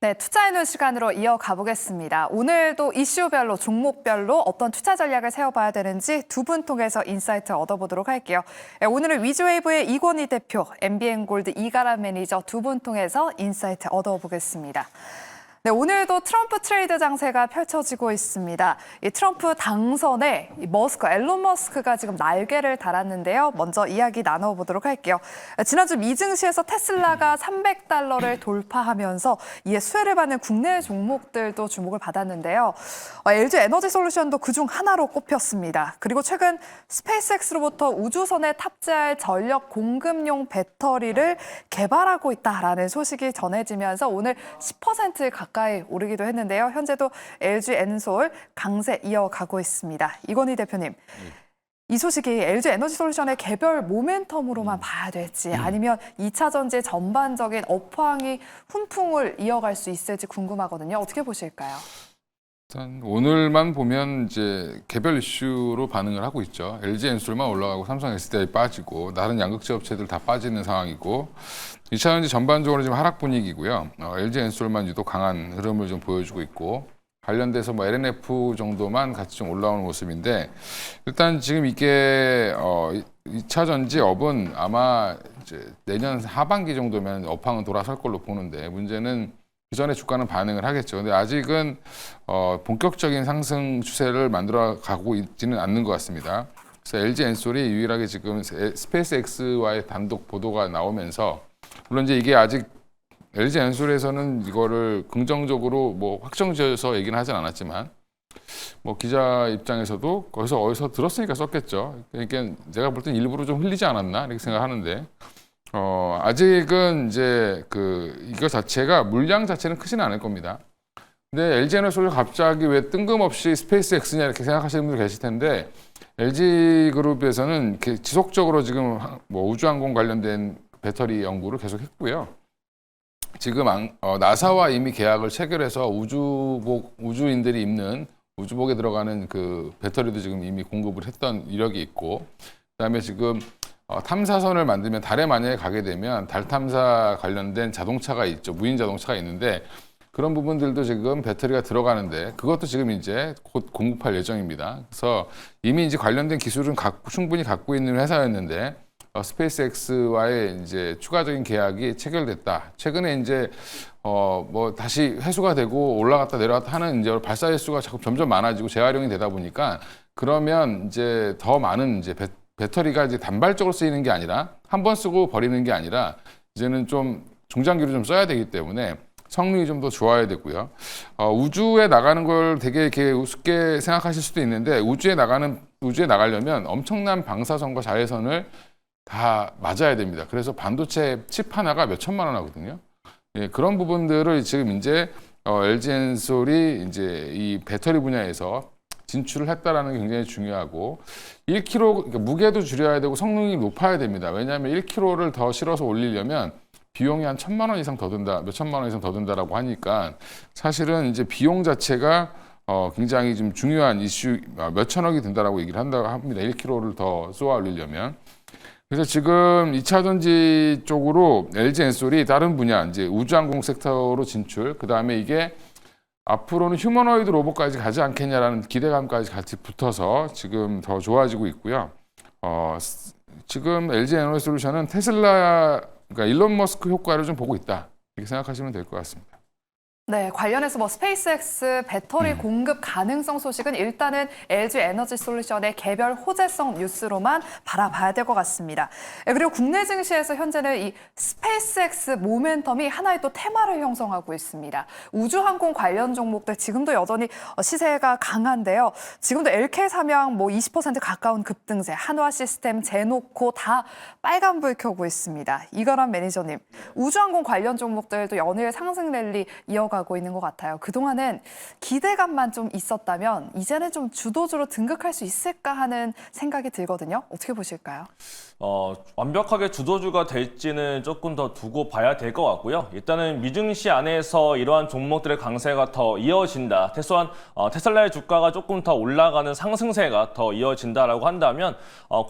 네, 투자해놓은 시간으로 이어가 보겠습니다. 오늘도 이슈별로, 종목별로 어떤 투자 전략을 세워봐야 되는지 두 분 통해서 인사이트 얻어보도록 할게요. 네, 오늘은 위즈웨이브의 이권희 대표, MBN골드 이가람 매니저 두 분 통해서 인사이트 얻어보겠습니다. 네, 오늘도 트럼프 트레이드 장세가 펼쳐지고 있습니다. 이 트럼프 당선에 앨런 머스크가 지금 날개를 달았는데요. 먼저 이야기 나눠보도록 할게요. 지난주 미증시에서 테슬라가 $300를 돌파하면서 이에 수혜를 받는 국내 종목들도 주목을 받았는데요. LG 에너지 솔루션도 그중 하나로 꼽혔습니다. 그리고 최근 스페이스X로부터 우주선에 탑재할 전력 공급용 배터리를 개발하고 있다라는 소식이 전해지면서 오늘 10% 가까이 오르기도 했는데요. 현재도 LG 엔솔 강세 이어가고 있습니다. 이건희 대표님, 이 소식이 LG 에너지 솔루션의 개별 모멘텀으로만 봐야 될지 아니면 2차 전지 전반적인 업황이 훈풍을 이어갈 수 있을지 궁금하거든요. 어떻게 보실까요? 일단 오늘만 보면 이제 개별 이슈로 반응을 하고 있죠. LG 엔솔만 올라가고 삼성 SDI 빠지고 다른 양극재 업체들 다 빠지는 상황이고 2차 전지 전반적으로 지금 하락 분위기고요. LG 엔솔만 유독 강한 흐름을 좀 보여주고 있고 관련돼서 LNF 정도만 같이 좀 올라오는 모습인데 일단 지금 이게 2차 전지 업은 아마 이제 내년 하반기 정도면 업황은 돌아설 걸로 보는데 문제는 그 전에 주가는 반응을 하겠죠. 근데 아직은 본격적인 상승 추세를 만들어 가고 있지는 않는 것 같습니다. 그래서 LG 엔솔이 유일하게 지금 스페이스X와의 단독 보도가 나오면서 물론 이제 이게 아직 LG 엔솔에서는 이거를 긍정적으로 확정지어서 얘기는 하진 않았지만 기자 입장에서도 어디서 들었으니까 썼겠죠. 그러니까 제가 볼 땐 일부러 좀 흘리지 않았나 이렇게 생각하는데. 아직은 이제 이거 자체가 물량 자체는 크지는 않을 겁니다. 근데 LG 에너지가 갑자기 왜 뜬금없이 스페이스X냐 이렇게 생각하시는 분들 계실 텐데 LG 그룹에서는 이렇게 지속적으로 지금 우주항공 관련된 배터리 연구를 계속 했고요. 지금 나사와 이미 계약을 체결해서 우주인들이 입는 우주복에 들어가는 그 배터리도 지금 이미 공급을 했던 이력이 있고 그다음에 지금 탐사선을 만들면 달에 만약에 가게 되면 달 탐사 관련된 자동차가 있죠. 무인 자동차가 있는데 그런 부분들도 지금 배터리가 들어가는데 그것도 지금 이제 곧 공급할 예정입니다. 그래서 이미 이제 관련된 기술은 충분히 갖고 있는 회사였는데 스페이스X와의 이제 추가적인 계약이 체결됐다. 최근에 이제 다시 회수가 되고 올라갔다 내려갔다 하는 이제 발사 횟수가 자꾸 점점 많아지고 재활용이 되다 보니까 그러면 이제 더 많은 이제 배터리가 이제 단발적으로 쓰이는 게 아니라 한 번 쓰고 버리는 게 아니라 이제는 좀 중장기로 좀 써야 되기 때문에 성능이 좀 더 좋아야 되고요. 우주에 나가는 걸 되게 이렇게 우습게 생각하실 수도 있는데 우주에 나가려면 엄청난 방사선과 자외선을 다 맞아야 됩니다. 그래서 반도체 칩 하나가 몇 천만 원 하거든요. 예, 그런 부분들을 지금 이제 LG 엔솔이 이제 이 배터리 분야에서 진출을 했다라는 게 굉장히 중요하고 1kg 그러니까 무게도 줄여야 되고 성능이 높아야 됩니다. 왜냐하면 1kg를 더 실어서 올리려면 비용이 한 1,000만 원 이상 더 든다, 몇 천만 원 이상 더 든다라고 하니까 사실은 이제 비용 자체가 굉장히 좀 중요한 이슈 몇 천억이 든다라고 얘기를 한다고 합니다. 1kg를 더 쏘아 올리려면. 그래서 지금 2차 전지 쪽으로 LG 엔솔이 다른 분야 이제 우주항공 섹터로 진출, 그 다음에 이게 앞으로는 휴머노이드 로봇까지 가지 않겠냐라는 기대감까지 같이 붙어서 지금 더 좋아지고 있고요. 지금 LG 에너지 솔루션은 테슬라, 그러니까 일론 머스크 효과를 좀 보고 있다. 이렇게 생각하시면 될 것 같습니다. 네, 관련해서 스페이스X 배터리 공급 가능성 소식은 일단은 LG 에너지 솔루션의 개별 호재성 뉴스로만 바라봐야 될 것 같습니다. 그리고 국내 증시에서 현재는 이 스페이스X 모멘텀이 하나의 또 테마를 형성하고 있습니다. 우주항공 관련 종목들 지금도 여전히 시세가 강한데요. 지금도 LK 삼양 20% 가까운 급등세, 한화 시스템, 제노코 다 빨간불 켜고 있습니다. 이가람 매니저님, 우주항공 관련 종목들도 연일 상승 랠리 이어가고 있는 것 같아요. 그동안은 기대감만 좀 있었다면 이제는 좀 주도주로 등극할 수 있을까 하는 생각이 들거든요. 어떻게 보실까요? 완벽하게 주도주가 될지는 조금 더 두고 봐야 될 것 같고요. 일단은 미증시 안에서 이러한 종목들의 강세가 더 이어진다. 최소한 테슬라의 주가가 조금 더 올라가는 상승세가 더 이어진다라고 한다면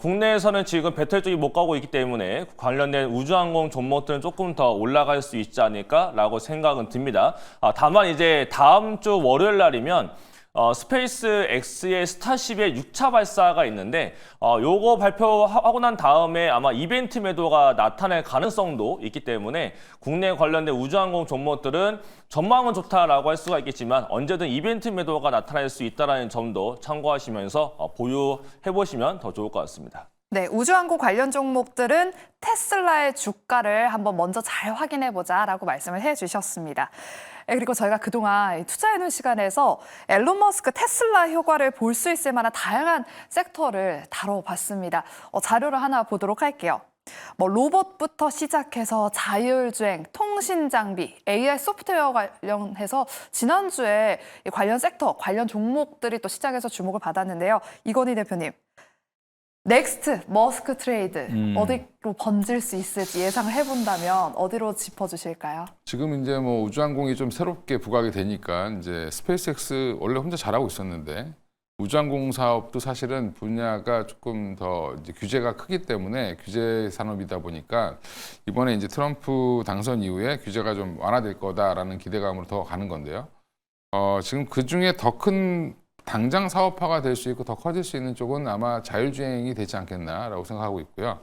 국내에서는 지금 배터리 쪽이 못 가고 있기 때문에 관련된 우주항공 종목들은 조금 더 올라갈 수 있지 않을까라고 생각은 듭니다. 다만 이제 다음 주 월요일 날이면 스페이스 X의 스타쉽의 6차 발사가 있는데 요거 발표하고 난 다음에 아마 이벤트 매도가 나타날 가능성도 있기 때문에 국내 관련된 우주항공 종목들은 전망은 좋다라고 할 수가 있겠지만 언제든 이벤트 매도가 나타날 수 있다는 점도 참고하시면서 보유해보시면 더 좋을 것 같습니다. 네, 우주항공 관련 종목들은 테슬라의 주가를 한번 먼저 잘 확인해보자라고 말씀을 해주셨습니다. 그리고 저희가 그동안 투자해놓은 시간에서 앨런 머스크 테슬라 효과를 볼 수 있을 만한 다양한 섹터를 다뤄봤습니다. 자료를 하나 보도록 할게요. 로봇부터 시작해서 자율주행, 통신 장비, AI 소프트웨어 관련해서 지난주에 관련 섹터, 관련 종목들이 또 시장에서 주목을 받았는데요. 이건희 대표님. 넥스트 머스크 트레이드 어디로 번질 수 있을지 예상을 해본다면 어디로 짚어주실까요? 지금 이제 뭐 우주항공이 좀 새롭게 부각이 되니까 이제 스페이스X 원래 혼자 잘하고 있었는데 우주항공 사업도 사실은 분야가 조금 더 이제 규제가 크기 때문에 규제 산업이다 보니까 이번에 이제 트럼프 당선 이후에 규제가 좀 완화될 거다라는 기대감으로 더 가는 건데요. 지금 그 중에 더 큰 당장 사업화가 될 수 있고 더 커질 수 있는 쪽은 아마 자율주행이 되지 않겠나라고 생각하고 있고요.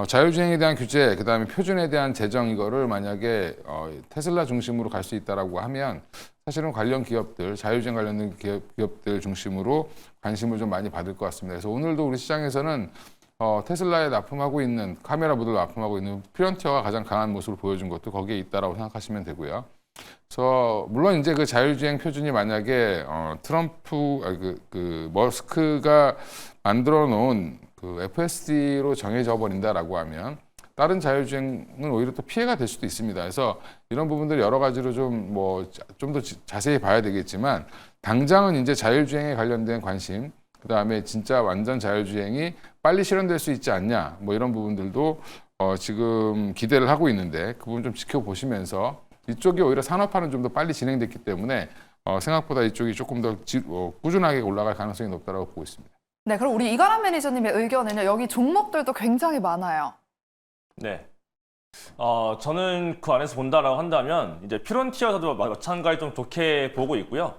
자율주행에 대한 규제, 그다음에 표준에 대한 제정 이거를 만약에 테슬라 중심으로 갈 수 있다라고 하면 사실은 관련 기업들, 자율주행 관련된 기업들 중심으로 관심을 좀 많이 받을 것 같습니다. 그래서 오늘도 우리 시장에서는 테슬라에 납품하고 있는 카메라 모듈 납품하고 있는 프론티어가 가장 강한 모습을 보여준 것도 거기에 있다라고 생각하시면 되고요. 그래서 물론 이제 그 자율주행 표준이 만약에 트럼프 머스크가 만들어 놓은 그 FSD로 정해져 버린다라고 하면 다른 자율주행은 오히려 또 피해가 될 수도 있습니다. 그래서 이런 부분들 여러 가지로 좀 더 자세히 봐야 되겠지만 당장은 이제 자율주행에 관련된 관심, 그다음에 진짜 완전 자율주행이 빨리 실현될 수 있지 않냐, 뭐 이런 부분들도 지금 기대를 하고 있는데 그 부분 좀 지켜보시면서 이쪽이 오히려 산업화는 좀 더 빨리 진행됐기 때문에 생각보다 이쪽이 조금 더 꾸준하게 올라갈 가능성이 높다고 보고 있습니다. 네, 그럼 우리 이가람 매니저님의 의견은요. 여기 종목들도 굉장히 많아요. 네. 저는 그 안에서 본다라고 한다면 이제 피론티어도 마찬가지로 좀 좋게 보고 있고요.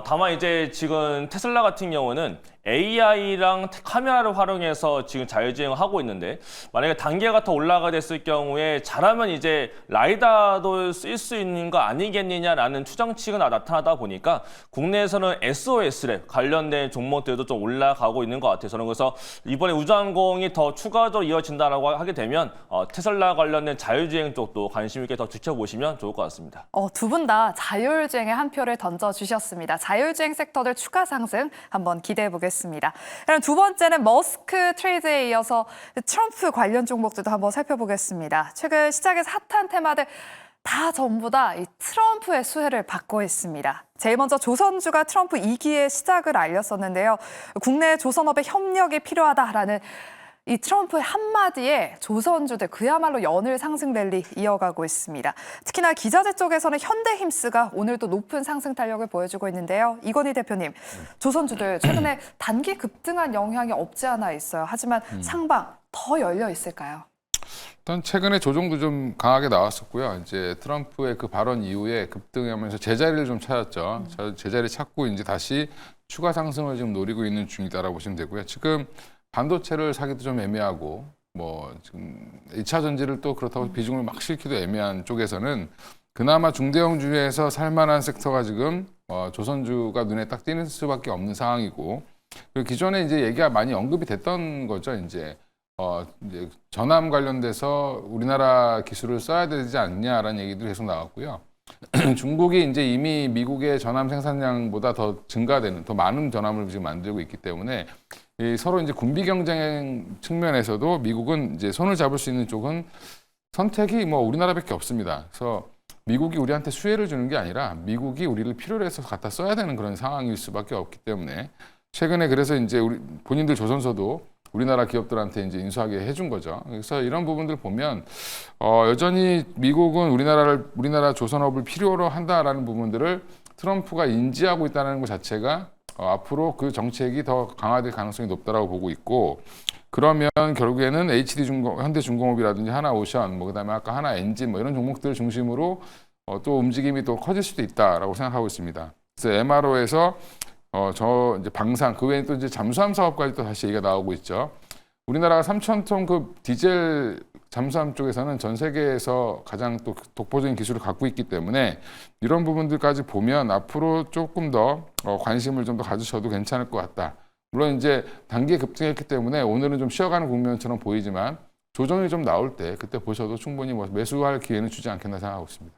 다만 이제 지금 테슬라 같은 경우는 AI랑 카메라를 활용해서 지금 자율주행을 하고 있는데 만약에 단계가 더 올라가 됐을 경우에 잘하면 이제 라이다도 쓸 수 있는 거 아니겠느냐라는 추정치가 나타나다 보니까 국내에서는 SOS랩 관련된 종목들도 좀 올라가고 있는 것 같아요. 저는 그래서 이번에 우주항공이 더 추가적으로 이어진다라고 하게 되면 테슬라 관련된 자율주행 쪽도 관심 있게 더 지켜보시면 좋을 것 같습니다. 두 분 다 자율주행에 한 표를 던져주셨습니다. 자율주행 섹터들 추가 상승 한번 기대해 보겠습니다. 그럼 두 번째는 머스크 트레이드에 이어서 트럼프 관련 종목들도 한번 살펴보겠습니다. 최근 시장에서 핫한 테마들 다 전부 다 이 트럼프의 수혜를 받고 있습니다. 제일 먼저 조선주가 트럼프 2기의 시작을 알렸었는데요. 국내 조선업의 협력이 필요하다라는 이 트럼프의 한마디에 조선주들 그야말로 연일 상승 랠리 이어가고 있습니다. 특히나 기자재 쪽에서는 현대힘스가 오늘도 높은 상승 탄력을 보여주고 있는데요. 이건희 대표님, 조선주들 최근에 단기 급등한 영향이 없지 않아 있어요. 하지만 상방 더 열려 있을까요? 일단 최근에 조정도 좀 강하게 나왔었고요. 이제 트럼프의 그 발언 이후에 급등하면서 제자리를 좀 찾았죠. 제자리 찾고 이제 다시 추가 상승을 지금 노리고 있는 중이다라고 보시면 되고요. 지금 반도체를 사기도 좀 애매하고 지금 2차 전지를 또 그렇다고 비중을 막 싣기도 애매한 쪽에서는 그나마 중대형주에서 살만한 섹터가 지금 조선주가 눈에 딱 띄는 수밖에 없는 상황이고, 그리고 기존에 이제 얘기가 많이 언급이 됐던 거죠. 이제 전함 관련돼서 우리나라 기술을 써야 되지 않냐라는 얘기도 계속 나왔고요. 중국이 이제 이미 미국의 전함 생산량보다 더 증가되는, 더 많은 전함을 지금 만들고 있기 때문에 서로 이제 군비 경쟁 측면에서도 미국은 이제 손을 잡을 수 있는 쪽은 선택이 우리나라밖에 없습니다. 그래서 미국이 우리한테 수혜를 주는 게 아니라 미국이 우리를 필요로 해서 갖다 써야 되는 그런 상황일 수밖에 없기 때문에 최근에 그래서 이제 우리 본인들 조선소도 우리나라 기업들한테 이제 인수하게 해준 거죠. 그래서 이런 부분들 보면 여전히 미국은 우리나라 조선업을 필요로 한다라는 부분들을 트럼프가 인지하고 있다는 것 자체가 앞으로 그 정책이 더 강화될 가능성이 높다라고 보고 있고, 그러면 결국에는 HD중공, 현대중공업이라든지 하나오션, 그다음에 아까 하나엔진 이런 종목들 중심으로 또 움직임이 또 커질 수도 있다라고 생각하고 있습니다. 그래서 MRO에서 저 이제 방산 그 외에 또 이제 잠수함 사업까지 또 다시 얘기가 나오고 있죠. 우리나라가 3,000톤 그 디젤 잠수함 쪽에서는 전 세계에서 가장 또 독보적인 기술을 갖고 있기 때문에 이런 부분들까지 보면 앞으로 조금 더 관심을 좀 더 가지셔도 괜찮을 것 같다. 물론 이제 단기에 급등했기 때문에 오늘은 좀 쉬어가는 국면처럼 보이지만 조정이 좀 나올 때 그때 보셔도 충분히 뭐 매수할 기회는 주지 않겠나 생각하고 있습니다.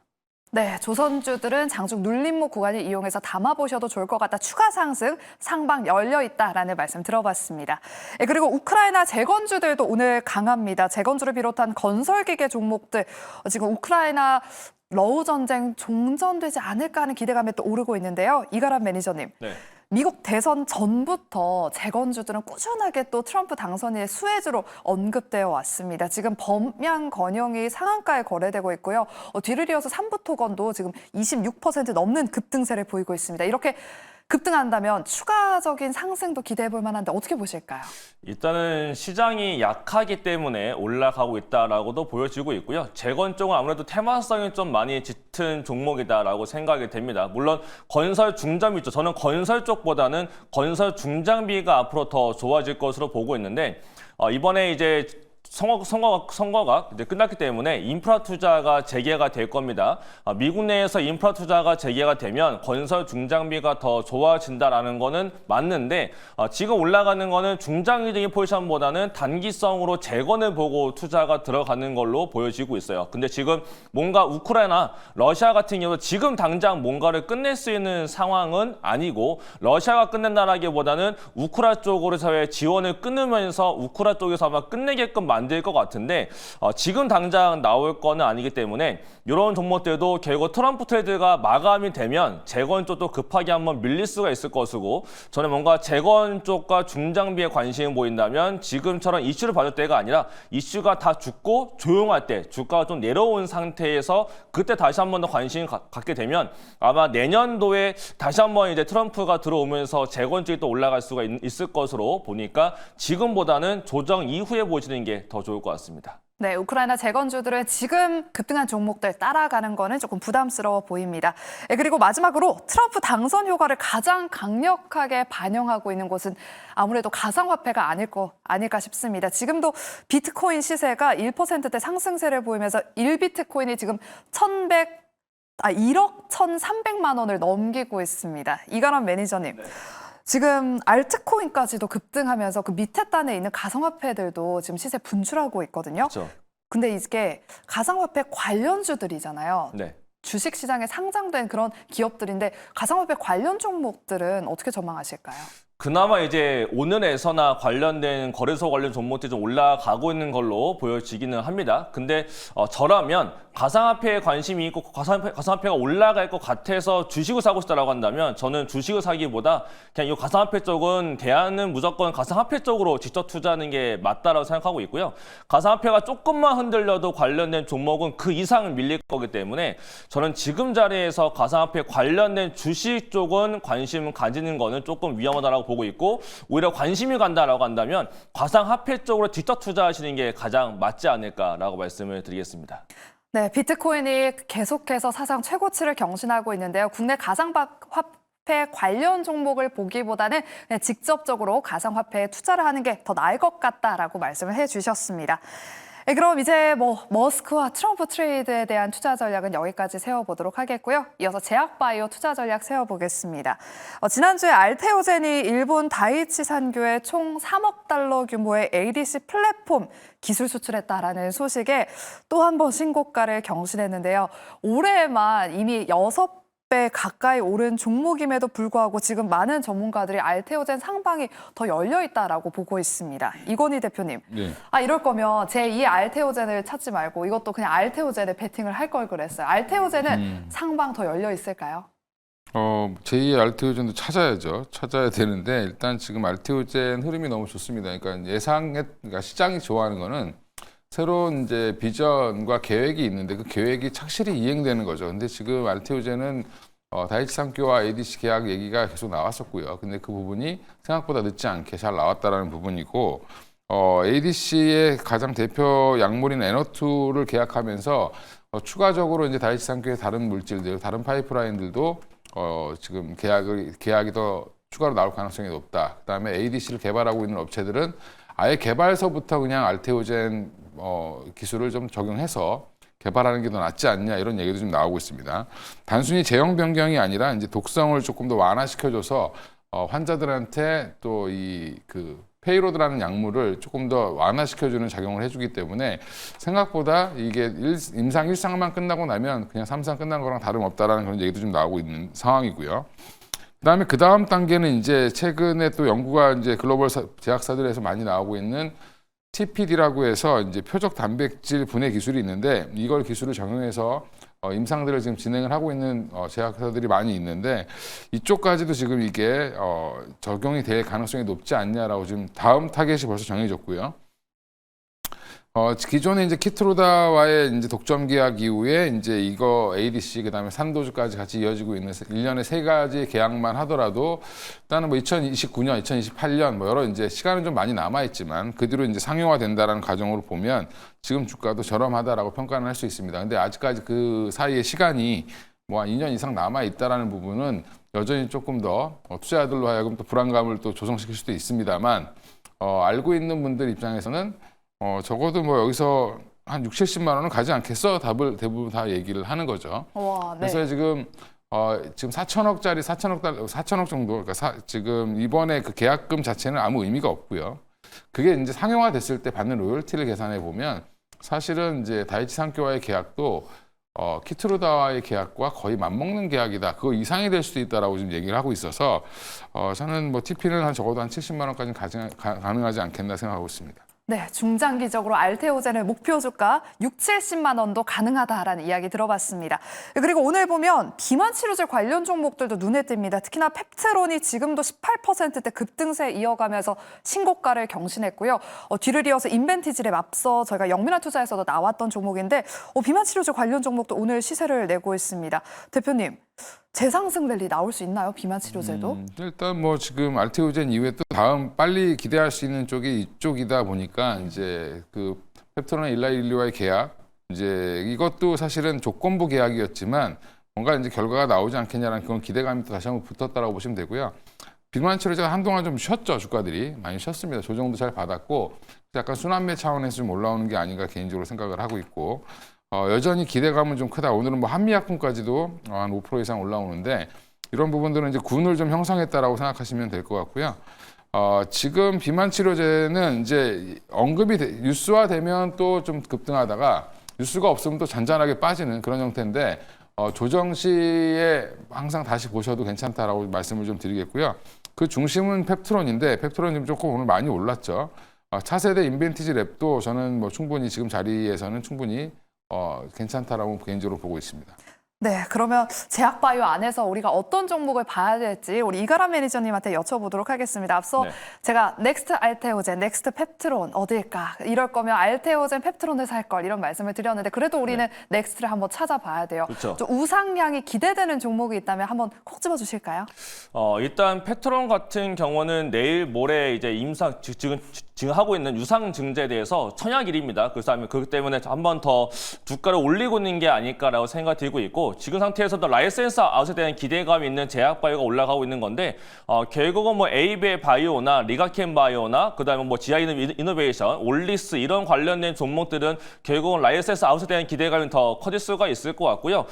네, 조선주들은 장중 눌림목 구간을 이용해서 담아보셔도 좋을 것 같다. 추가 상승, 상방 열려 있다라는 말씀 들어봤습니다. 그리고 우크라이나 재건주들도 오늘 강합니다. 재건주를 비롯한 건설기계 종목들 지금 우크라이나 러우 전쟁 종전되지 않을까 하는 기대감에 또 오르고 있는데요. 이가람 매니저님. 네. 미국 대선 전부터 재건주들은 꾸준하게 또 트럼프 당선인의 수혜주로 언급되어 왔습니다. 지금 범양건영이 상한가에 거래되고 있고요. 뒤를 이어서 삼부토건도 지금 26% 넘는 급등세를 보이고 있습니다. 이렇게 급등한다면 추가적인 상승도 기대해 볼 만한데 어떻게 보실까요? 일단은 시장이 약하기 때문에 올라가고 있다라고도 보여지고 있고요. 재건 쪽은 아무래도 테마성이 좀 많이 짙은 종목이다라고 생각이 됩니다. 물론 건설 중장비 있죠. 저는 건설 쪽보다는 건설 중장비가 앞으로 더 좋아질 것으로 보고 있는데 이번에 이제 선거가 이제 끝났기 때문에 인프라 투자가 재개가 될 겁니다. 미국 내에서 인프라 투자가 재개가 되면 건설 중장비가 더 좋아진다라는 거는 맞는데 지금 올라가는 거는 중장기적인 포지션보다는 단기성으로 재건을 보고 투자가 들어가는 걸로 보여지고 있어요. 근데 지금 뭔가 우크라이나, 러시아 같은 경우 지금 당장 뭔가를 끝낼 수 있는 상황은 아니고 러시아가 끝낸다라기보다는 우크라 쪽으로서의 지원을 끊으면서 우크라 쪽에서 아마 끝내게끔 만들 것 같은데 지금 당장 나올 거는 아니기 때문에 이런 종목들도 결국 트럼프 트레이드가 마감이 되면 재건 쪽도 급하게 한번 밀릴 수가 있을 것이고 저는 뭔가 재건 쪽과 중장비에 관심이 보인다면 지금처럼 이슈를 받을 때가 아니라 이슈가 다 죽고 조용할 때 주가가 좀 내려온 상태에서 그때 다시 한번 더 관심을 갖게 되면 아마 내년도에 다시 한번 이제 트럼프가 들어오면서 재건 쪽이 또 올라갈 수가 있을 것으로 보니까 지금보다는 조정 이후에 보시는 게 더 좋을 것 같습니다. 네, 우크라이나 재건주들은 지금 급등한 종목들 따라가는 거는 조금 부담스러워 보입니다. 그리고 마지막으로 트럼프 당선 효과를 가장 강력하게 반영하고 있는 곳은 아무래도 가상화폐가 아닐까 싶습니다. 지금도 비트코인 시세가 1%대 상승세를 보이면서 1비트코인이 지금 1억 1,300만 원을 넘기고 있습니다. 이가람 매니저님. 네. 지금 알트코인까지도 급등하면서 그 밑에 단에 있는 가상화폐들도 지금 시세 분출하고 있거든요. 그렇죠. 근데 이게 가상화폐 관련주들이잖아요. 네. 주식시장에 상장된 그런 기업들인데 가상화폐 관련 종목들은 어떻게 전망하실까요? 그나마 이제 오늘에서나 관련된 거래소 관련 종목들이 좀 올라가고 있는 걸로 보여지기는 합니다. 근데 저라면 가상화폐에 관심이 있고 가상화폐가 올라갈 것 같아서 주식을 사고 싶다라고 한다면 저는 주식을 사기보다 그냥 이 가상화폐 쪽은 대안은 무조건 가상화폐 쪽으로 직접 투자하는 게 맞다라고 생각하고 있고요. 가상화폐가 조금만 흔들려도 관련된 종목은 그 이상 밀릴 거기 때문에 저는 지금 자리에서 가상화폐 관련된 주식 쪽은 관심을 가지는 거는 조금 위험하다라고 보고 있고 오히려 관심이 간다라고 한다면 가상화폐 쪽으로 직접 투자하시는 게 가장 맞지 않을까라고 말씀을 드리겠습니다. 네, 비트코인이 계속해서 사상 최고치를 경신하고 있는데요. 국내 가상화폐 관련 종목을 보기보다는 직접적으로 가상화폐에 투자를 하는 게 더 나을 것 같다라고 말씀을 해주셨습니다. 그럼 이제 머스크와 트럼프 트레이드에 대한 투자 전략은 여기까지 세워보도록 하겠고요. 이어서 제약바이오 투자 전략 세워보겠습니다. 지난주에 알테오젠이 일본 다이치 산교에 총 3억 달러 규모의 ADC 플랫폼 기술 수출했다라는 소식에 또 한 번 신고가를 경신했는데요. 올해만 이미 6배 가까이 오른 종목임에도 불구하고 지금 많은 전문가들이 알테오젠 상방이 더 열려 있다라고 보고 있습니다. 이건희 대표님, 네. 이럴 거면 제2의 알테오젠을 찾지 말고 이것도 그냥 알테오젠에 베팅을 할 걸 그랬어요. 알테오젠은 상방 더 열려 있을까요? 제2의 알테오젠도 찾아야죠. 찾아야 되는데 일단 지금 알테오젠 흐름이 너무 좋습니다. 그러니까 시장이 좋아하는 거는 새로운 이제 비전과 계획이 있는데 그 계획이 착실히 이행되는 거죠. 근데 지금 알테오젠은 다이치 산교와 ADC 계약 얘기가 계속 나왔었고요. 근데 그 부분이 생각보다 늦지 않게 잘 나왔다라는 부분이고 ADC의 가장 대표 약물인 에너투를 계약하면서 추가적으로 이제 다이치 산케의 다른 물질들, 다른 파이프라인들도 지금 계약이 더 추가로 나올 가능성이 높다. 그다음에 ADC를 개발하고 있는 업체들은 아예 개발서부터 그냥 알테오젠 기술을 좀 적용해서 개발하는 게 더 낫지 않냐 이런 얘기도 좀 나오고 있습니다. 단순히 제형 변경이 아니라 이제 독성을 조금 더 완화시켜줘서 환자들한테 또 페이로드라는 약물을 조금 더 완화시켜주는 작용을 해주기 때문에 생각보다 이게 임상 1상만 끝나고 나면 그냥 3상 끝난 거랑 다름없다라는 그런 얘기도 좀 나오고 있는 상황이고요. 그다음에 그 다음 단계는 이제 최근에 또 연구가 이제 글로벌 제약사들에서 많이 나오고 있는 TPD라고 해서 이제 표적 단백질 분해 기술이 있는데 이걸 기술을 적용해서 임상들을 지금 진행을 하고 있는 제약사들이 많이 있는데 이쪽까지도 지금 이게 적용이 될 가능성이 높지 않냐라고 지금 다음 타겟이 벌써 정해졌고요. 기존에 이제 키트로다와의 이제 독점 계약 이후에 이제 이거 ADC 그다음에 산도주까지 같이 이어지고 있는 1년에 3가지 계약만 하더라도 일단은 뭐 2029년, 2028년 뭐 여러 이제 시간은 좀 많이 남아 있지만 그 뒤로 이제 상용화된다라는 가정으로 보면 지금 주가도 저렴하다라고 평가는 할 수 있습니다. 근데 아직까지 그 사이에 시간이 뭐 한 2년 이상 남아 있다라는 부분은 여전히 조금 더 투자자들로 하여금 또 불안감을 또 조성시킬 수도 있습니다만 알고 있는 분들 입장에서는 적어도 뭐 여기서 한 6, 70만 원은 가지 않겠어? 답을 대부분 다 얘기를 하는 거죠. 와, 네. 그래서 지금 4천억짜리 4천억 정도, 그러니까 지금 이번에 그 계약금 자체는 아무 의미가 없고요. 그게 이제 상용화 됐을 때 받는 로열티를 계산해 보면 사실은 이제 다이치 산케와의 계약도 키트로다와의 계약과 거의 맞먹는 계약이다. 그거 이상이 될 수도 있다라고 지금 얘기를 하고 있어서 저는 뭐 TP는 한 적어도 한 70만 원까지는 가능하지 않겠나 생각하고 있습니다. 네, 중장기적으로 알테오젠의 목표 주가 6, 70만 원도 가능하다라는 이야기 들어봤습니다. 그리고 오늘 보면 비만 치료제 관련 종목들도 눈에 띕니다. 특히나 펩트론이 지금도 18%대 급등세 이어가면서 신고가를 경신했고요. 뒤를 이어서 인벤티지랩 앞서 저희가 영민한 투자에서도 나왔던 종목인데 비만 치료제 관련 종목도 오늘 시세를 내고 있습니다. 대표님, 재상승 랠리 나올 수 있나요? 비만 치료제도? 일단 뭐 지금 알테오젠 이후에 또 다음 빨리 기대할 수 있는 쪽이 이쪽이다 보니까 이제 그 펩트론 일라일리와의 계약 이제 이것도 사실은 조건부 계약이었지만 뭔가 이제 결과가 나오지 않겠냐라는 그런 기대감이 또 다시 한번 붙었다라고 보시면 되고요. 비만 치료제가 한동안 좀 쉬었죠. 주가들이 많이 쉬었습니다. 조정도 잘 받았고 약간 순환매 차원에서 좀 올라오는 게 아닌가 개인적으로 생각을 하고 있고 여전히 기대감은 좀 크다. 오늘은 뭐 한미약품까지도 한 5% 이상 올라오는데 이런 부분들은 이제 군을 좀 형성했다라고 생각하시면 될 것 같고요. 지금 비만 치료제는 이제 언급이 뉴스화되면 또 좀 급등하다가 뉴스가 없으면 또 잔잔하게 빠지는 그런 형태인데 조정 시에 항상 다시 보셔도 괜찮다라고 말씀을 좀 드리겠고요. 그 중심은 펩트론인데 펩트론 지금 조금 오늘 많이 올랐죠. 차세대 인벤티지 랩도 저는 뭐 충분히 지금 자리에서는 충분히 괜찮다라고 개인적으로 보고 있습니다. 네, 그러면 제약바이오 안에서 우리가 어떤 종목을 봐야 될지 우리 이가람 매니저님한테 여쭤보도록 하겠습니다. 앞서 네. 제가 넥스트 알테오젠, 넥스트 펩트론 어딜까? 이럴 거면 알테오젠, 펩트론을 살 걸 이런 말씀을 드렸는데 그래도 우리는 넥스트를 한번 찾아봐야 돼요. 그렇죠. 좀 우상향이 기대되는 종목이 있다면 한번 콕 집어 주실까요? 일단 펩트론 같은 경우는 내일 모레 이제 지금 하고 있는 유상 증제에 대해서 청약일입니다. 그래서 그렇기 때문에 한 번 더 주가를 올리고 있는 게 아닐까라고 생각이 들고 있고 지금 상태에서도 라이센스 아웃에 대한 기대감이 있는 제약바이오가 올라가고 있는 건데 결국은 뭐 에이베 바이오나 리가켄 바이오나 그다음에 뭐 지아 이노베이션, 올리스 이런 관련된 종목들은 결국은 라이센스 아웃에 대한 기대감이 더 커질 수가 있을 것 같고요.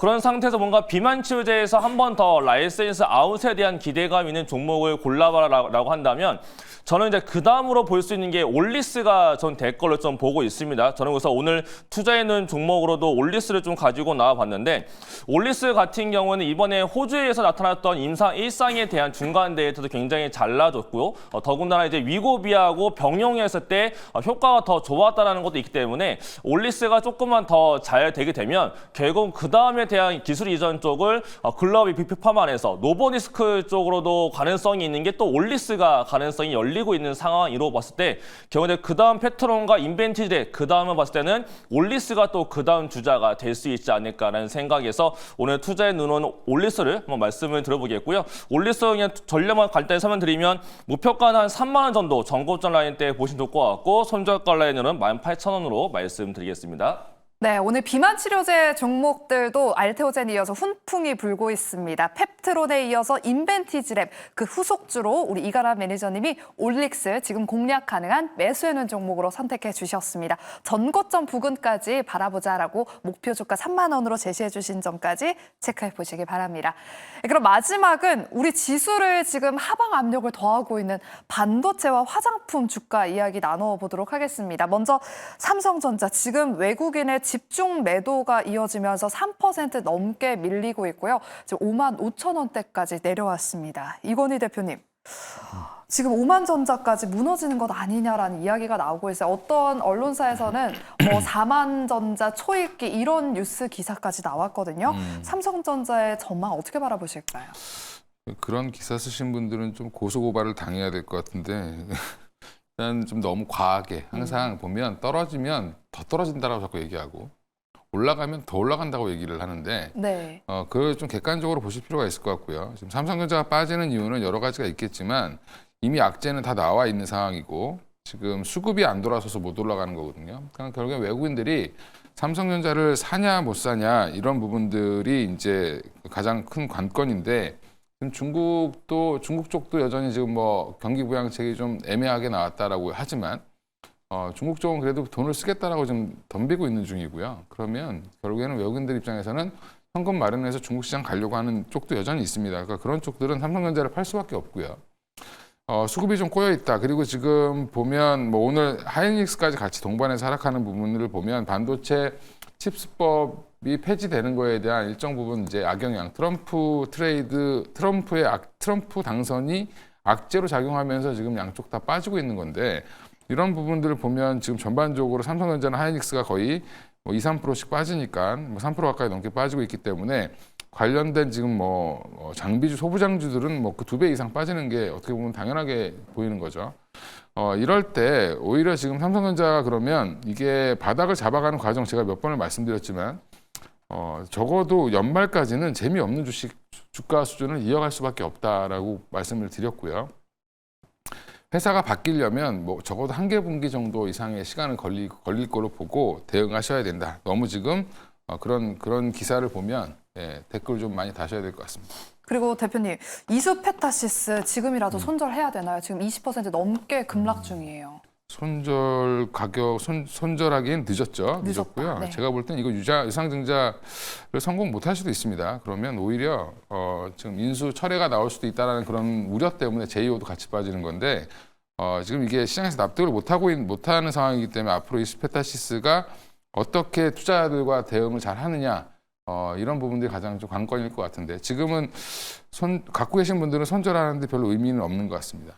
그런 상태에서 뭔가 비만 치료제에서 한 번 더 라이센스 아웃에 대한 기대감 있는 종목을 골라봐라라고 한다면 저는 이제 그 다음으로 볼 수 있는 게 올리스가 전 될 걸로 좀 보고 있습니다. 저는 그래서 오늘 투자해놓은 종목으로도 올리스를 좀 가지고 나와봤는데 올리스 같은 경우는 이번에 호주에서 나타났던 임상 1상에 대한 중간 데이터도 굉장히 잘 나와줬고요. 더군다나 이제 위고비하고 병용했을 때 효과가 더 좋았다는 것도 있기 때문에 올리스가 조금만 더 잘 되게 되면 결국 그 다음에 대한 기술 이전 쪽을 글로벌 빅파마 안에서 노보디스크 쪽으로도 가능성이 있는 게 또 올리스가 가능성이 열리고 있는 상황으로 봤을 때 경우에 그 다음 펩트론과 인벤티제 그 다음을 봤을 때는 올리스가 또 그 다음 주자가 될 수 있지 않을까라는 생각에서 오늘 투자에 넣어놓은 올리스를 한번 말씀을 드려보겠고요. 올리스 그냥 전략만 간단히 설명드리면 목표가는 한 3만 원 정도 전고점 라인 때 보시면 좋을 것 같고 손절가 라인은 18,000원으로 말씀드리겠습니다. 네, 오늘 비만 치료제 종목들도 알테오젠에 이어서 훈풍이 불고 있습니다. 펩트론에 이어서 인벤티지랩, 그 후속주로 우리 이가람 매니저님이 올릭스 지금 공략 가능한 매수해놓은 종목으로 선택해 주셨습니다. 전고점 부근까지 바라보자라고 목표 주가 3만 원으로 제시해 주신 점까지 체크해 보시기 바랍니다. 그럼 마지막은 우리 지수를 지금 하방 압력을 더하고 있는 반도체와 화장품 주가 이야기 나눠보도록 하겠습니다. 먼저 삼성전자, 지금 외국인의 집중 매도가 이어지면서 3% 넘게 밀리고 있고요. 지금 5만 5천 원대까지 내려왔습니다. 이건희 대표님, 지금 오만전자까지 무너지는 것 아니냐라는 이야기가 나오고 있어요. 어떤 언론사에서는 4만전자 초읽기 이런 뉴스 기사까지 나왔거든요. 삼성전자의 전망 어떻게 바라보실까요? 그런 기사 쓰신 분들은 좀 고소고발을 당해야 될 것 같은데 일단 좀 너무 과하게 항상 보면 떨어지면 더 떨어진다라고 자꾸 얘기하고 올라가면 더 올라간다고 얘기를 하는데 네. 그걸 좀 객관적으로 보실 필요가 있을 것 같고요. 지금 삼성전자가 빠지는 이유는 여러 가지가 있겠지만 이미 악재는 다 나와 있는 상황이고 지금 수급이 안 돌아서서 못 올라가는 거거든요. 그러니까 결국에 외국인들이 삼성전자를 사냐 못 사냐 이런 부분들이 이제 가장 큰 관건인데 중국 쪽도 여전히 지금 뭐 경기 부양책이 좀 애매하게 나왔다라고 하지만 중국 쪽은 그래도 돈을 쓰겠다라고 좀 덤비고 있는 중이고요. 그러면 결국에는 외국인들 입장에서는 현금 마련해서 중국 시장 가려고 하는 쪽도 여전히 있습니다. 그러니까 그런 쪽들은 삼성전자를 팔 수밖에 없고요. 수급이 좀 꼬여 있다. 그리고 지금 보면 뭐 오늘 하이닉스까지 같이 동반해서 하락하는 부분을 보면 반도체 칩스법이 폐지되는 거에 대한 일정 부분 이제 악영향, 트럼프 당선이 악재로 작용하면서 지금 양쪽 다 빠지고 있는 건데 이런 부분들을 보면 지금 전반적으로 삼성전자나 하이닉스가 거의 뭐 2, 3%씩 빠지니까 뭐 3% 가까이 넘게 빠지고 있기 때문에 관련된 지금 장비주, 소부장주들은 뭐 그 2배 이상 빠지는 게 어떻게 보면 당연하게 보이는 거죠. 이럴 때 오히려 지금 삼성전자가 그러면 이게 바닥을 잡아가는 과정 제가 몇 번을 말씀드렸지만 적어도 연말까지는 재미없는 주가 수준을 이어갈 수밖에 없다라고 말씀을 드렸고요. 회사가 바뀌려면 뭐 적어도 한 개 분기 정도 이상의 시간을 걸릴 거로 보고 대응하셔야 된다. 너무 지금 그런 기사를 보면 댓글 좀 많이 다셔야 될 것 같습니다. 그리고 대표님, 이수페타시스 지금이라도 손절해야 되나요? 지금 20% 넘게 급락 중이에요. 손절 가격 손절하기엔 늦었고요. 네. 제가 볼 땐 이거 유상증자를 성공 못할 수도 있습니다. 그러면 오히려 지금 인수 철회가 나올 수도 있다라는 그런 우려 때문에 제이오도 같이 빠지는 건데 지금 이게 시장에서 납득을 못하는 상황이기 때문에 앞으로 이 스페타시스가 어떻게 투자자들과 대응을 잘 하느냐 이런 부분들이 가장 좀 관건일 것 같은데 지금은 갖고 계신 분들은 손절하는데 별로 의미는 없는 것 같습니다.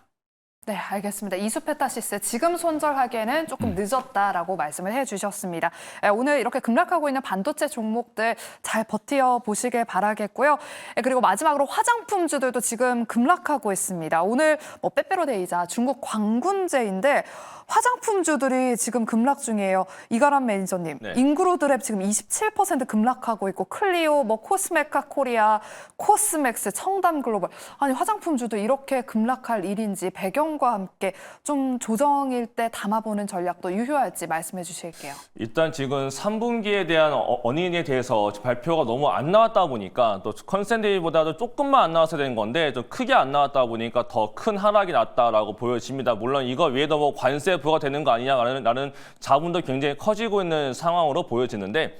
네, 알겠습니다. 이수페타시스 지금 손절하기에는 조금 늦었다라고 말씀을 해주셨습니다. 오늘 이렇게 급락하고 있는 반도체 종목들 잘 버텨보시길 바라겠고요. 그리고 마지막으로 화장품주들도 지금 급락하고 있습니다. 오늘 뭐 빼빼로데이자 중국 광군제인데 화장품주들이 지금 급락 중이에요. 이가람 매니저님, 네. 인그로드랩 지금 27% 급락하고 있고 클리오, 뭐 코스메카 코리아, 코스맥스, 청담글로벌. 아니 화장품주도 이렇게 급락할 일인지 배경과 함께 좀 조정일 때 담아보는 전략도 유효할지 말씀해 주실게요. 일단 지금 3분기에 대한 어닝에 대해서 발표가 너무 안 나왔다 보니까 또 컨센데이보다도 조금만 안 나왔어야 되는 건데 좀 크게 안 나왔다 보니까 더 큰 하락이 났다라고 보여집니다. 물론 이거 위에도 뭐 관세 부과가 되는 거 아니냐라는 자문도 굉장히 커지고 있는 상황으로 보여지는데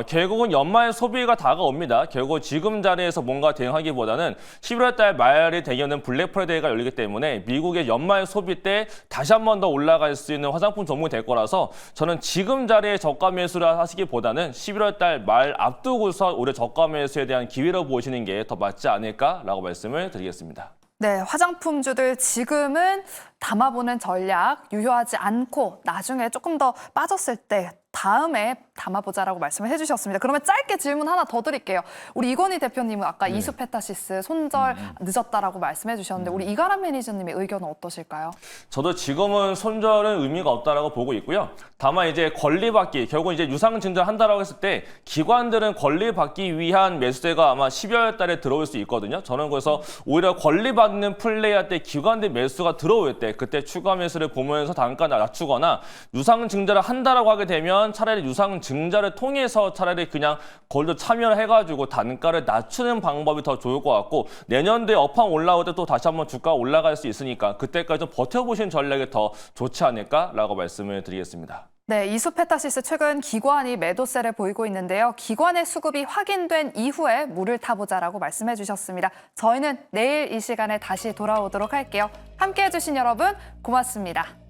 결국은 연말 소비가 다가옵니다. 결국 지금 자리에서 뭔가 대응하기보다는 11월 달 말이 되면은 블랙 프라이데이가 열리기 때문에 미국의 연말 소비 때 다시 한 번 더 올라갈 수 있는 화장품 종목이 될 거라서 저는 지금 자리에 저가 매수를 하시기보다는 11월 달 말 앞두고서 올해 저가 매수에 대한 기회로 보시는 게 더 맞지 않을까라고 말씀을 드리겠습니다. 네, 화장품주들 지금은 담아보는 전략 유효하지 않고 나중에 조금 더 빠졌을 때 다음에 담아보자라고 말씀을 해주셨습니다. 그러면 짧게 질문 하나 더 드릴게요. 우리 이건희 대표님은 아까 이수페타시스 손절 늦었다라고 말씀해 주셨는데 우리 이가람 매니저님의 의견은 어떠실까요? 저도 지금은 손절은 의미가 없다라고 보고 있고요. 다만 이제 권리받기, 결국 이제 유상증자를 한다라고 했을 때 기관들은 권리받기 위한 매수세가 아마 12월 달에 들어올 수 있거든요. 저는 그래서 오히려 권리받는 플레이할 때 기관들 매수가 들어올 때 그때 추가 매수를 보면서 단가 낮추거나 유상증자를 한다라고 하게 되면 차라리 유상증자 증자를 통해서 차라리 그냥 골드 참여를 해가지고 단가를 낮추는 방법이 더 좋을 것 같고 내년도에 업황 올라올 때 또 다시 한번 주가가 올라갈 수 있으니까 그때까지 좀 버텨보신 전략이 더 좋지 않을까라고 말씀을 드리겠습니다. 네, 이소페타시스 최근 기관이 매도세를 보이고 있는데요. 기관의 수급이 확인된 이후에 물을 타보자라고 말씀해 주셨습니다. 저희는 내일 이 시간에 다시 돌아오도록 할게요. 함께해 주신 여러분 고맙습니다.